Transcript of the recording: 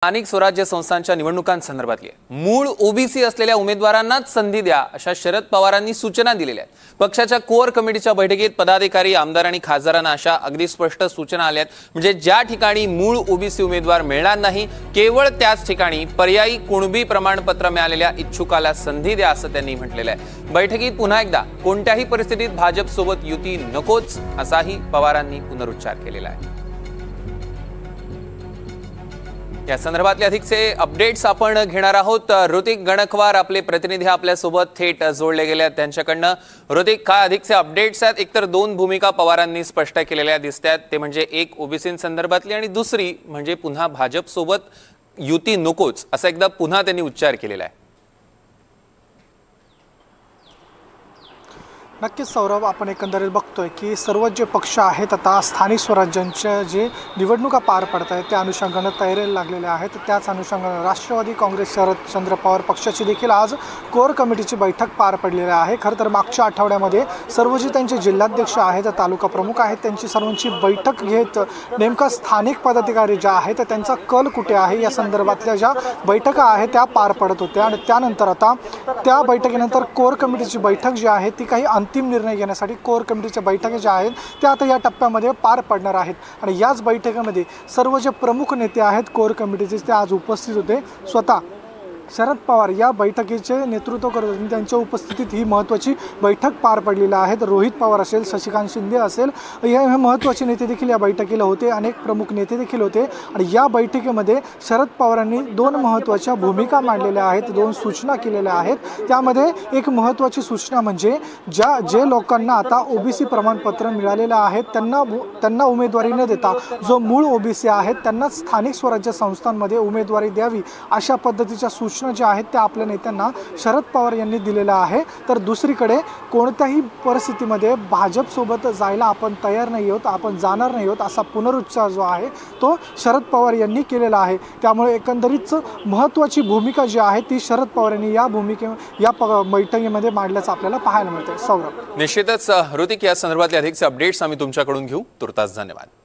स्थानिक स्वराज्य संस्थांच्या निवडणुकांसंदर्भातली मूळ ओबीसी असलेल्या उमेदवारांनाच संधी द्या अशा शरद पवारांनी सूचना दिलेल्या आहेत। पक्षाच्या कोर कमिटीच्या बैठकीत पदाधिकारी, आमदार आणि खासदारांना अशा अगदी स्पष्ट सूचना आल्या आहेत। म्हणजे ज्या ठिकाणी मूळ ओबीसी उमेदवार मिळणार नाही, केवळ त्याच ठिकाणी पर्यायी कुणबी प्रमाणपत्र मिळालेल्या इच्छुकाला संधी द्या असं त्यांनी म्हटलेलं आहे। बैठकीत पुन्हा एकदा कोणत्याही परिस्थितीत भाजपसोबत युती नकोच असाही पवारांनी पुनरुच्चार केलेला आहे। या संदर्भातले अधिकचे अपडेट्स आपण घेणार आहोत। ऋतिक गणकवार आपले प्रतिनिधी आपल्या सोबत थेट जोडले गेले आहेत त्यांच्याकडनं। ऋतिक, काय अधिकचे अपडेट्स आहेत? एकतर दोन भूमिका पवारांनी स्पष्ट केलेल्या दिसतात, ते म्हणजे एक ओबीसी संदर्भातली आणि दुसरी म्हणजे पुन्हा भाजपसोबत युती नकोच असा एकदा पुन्हा त्यांनी उच्चार केलेला आहे। नक्कीच सौरभ, आपण एकंदरीत बघतोय की सर्व जे पक्ष आहेत आता स्थानिक स्वराज्यांच्या जे निवडणुका पार पडत आहेत त्या अनुषंगाने तयारीला लागलेले आहेत। त्याच अनुषंगाने राष्ट्रवादी काँग्रेस शरदचंद्र पवार पक्षाची देखील आज कोर कमिटीची बैठक पार पडलेली आहे। खरं तर मागच्या आठवड्यामध्ये सर्व जे त्यांचे जिल्हाध्यक्ष आहेत, तालुका प्रमुख आहेत, त्यांची सर्वांची बैठक घेत नेमका स्थानिक पदाधिकारी ज्या आहेत त्यांचा कल कुठे आहे या संदर्भातल्या ज्या बैठका आहेत त्या पार पडत होत्या आणि त्यानंतर आता त्या बैठकीनंतर कोर कमिटीची बैठक जी आहे ती काही अंतिम निर्णय घेण्यासाठी कोर कमिटीच्या बैठका ज्या आहेत त्या आता या टप्प्यामध्ये पार पडणार आहेत। आणि याच बैठकीमध्ये सर्व जे प्रमुख नेते आहेत कोर कमिटीचे ते आज उपस्थित होते। स्वतः शरद पवार या बैठकीचे नेतृत्व करत होते। त्यांच्या उपस्थितीत ही महत्त्वाची बैठक पार पडलेली आहे। रोहित पवार असेल, शशिकांत शिंदे असेल, हे महत्त्वाचे नेते देखील या बैठकीला होते। अनेक प्रमुख नेते देखील होते आणि या बैठकीमध्ये शरद पवारांनी दोन महत्त्वाच्या भूमिका मांडलेल्या आहेत, दोन सूचना केलेल्या आहेत। त्यामध्ये एक महत्त्वाची सूचना म्हणजे जे लोकांना आता ओबीसी प्रमाणपत्र मिळालेलं आहे त्यांना उमेदवारी न देता जो मूळ ओबीसी आहेत त्यांना स्थानिक स्वराज्य संस्थांमध्ये उमेदवारी द्यावी अशा पद्धतीच्या सूचना ज्या आहेत त्या आपल्या नेत्यांना शरद पवार यांनी दिलेला आहे। तर दुसरीकडे कोणत्याही परिस्थितीमध्ये भाजपसोबत जायला आपण तयार नाही आहोत, आपण जाणार नाही आहोत असा पुनरुच्चार जो आहे तो शरद पवार यांनी केलेला आहे। त्यामुळे एकंदरीत महत्त्वाची भूमिका जी आहे ती शरद पवार यांनी या बैठकीमध्ये मांडल्याचं आपल्याला पाहायला मिळतं। सौरभ, निश्चितच ऋतिक, या संदर्भातले अधिकचे अपडेट्स आम्ही तुमच्याकडून घेऊ। तुर्तास धन्यवाद।